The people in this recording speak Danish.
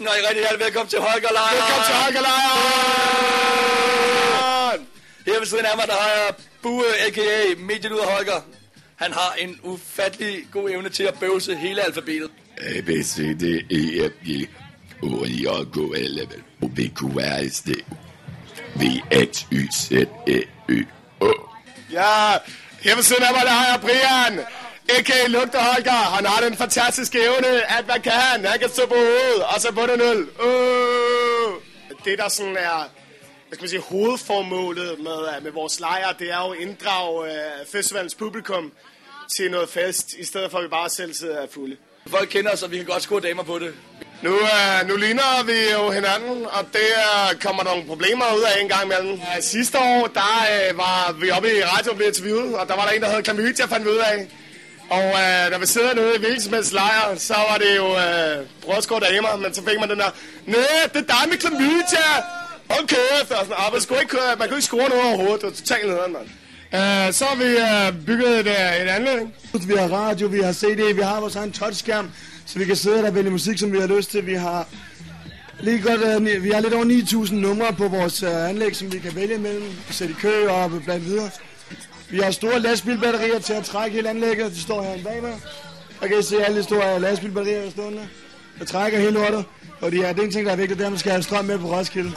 aften, og I rigtig hjertelig velkommen til Holgerlejren. Velkommen til Holgerlejren. Her ved siden af mig, der har jeg Bue, a.k.a. Mediet ud af Holger. Han har en ufattelig god evne til at bøvse hele alfabetet. A, B, C, D, E, F, G, O, J, K, L, M, O, P, Q, R, S, T, V, X, Y, Z, E, Ø, Å. Ja, her ved siden af mig, der har jeg Brian, a.k.a. Lugter Holger. Han har den fantastiske evne, at hvad kan han? Han kan stå på hovedet, og så på den øl. Det, der sådan er, hvad skal man sige, hovedformålet med vores lejr, det er jo at inddrage festivalens publikum til noget fest, i stedet for at vi bare selv sidder fulde. Folk kender os, og vi kan godt score damer på det. Nu ligner vi jo hinanden, og det kommer nogle problemer ud af en gang imellem. Sidste år, der var vi oppe i radioen ved interviewet, og der var der en, der havde klamydia, fandt vi ud af. Og når vi sidder nede i hvilken som helst lejr, så var det jo brødscore damer, men så fik man den der, nej, det er dig med klamydia! Okay, efter sådan, man kunne ikke score noget overhovedet, det var totalt nederen, mand. Så har vi bygget et anlæg. Vi har radio, vi har CD, vi har vores egen touchskærm, så vi kan sidde der og vælge musik, som vi har lyst til. Vi har lidt over 9.000 numre på vores anlæg, som vi kan vælge mellem, sætte i kø og blandt videre. Vi har store lastbilbatterier til at trække hele anlægget, de står her bag mig. Der kan I se alle de store lastbilbatterier, der står der. Der trækker hele lortet, og det er en ting, der er vigtigt, det er, at man skal have strøm med på Roskilde.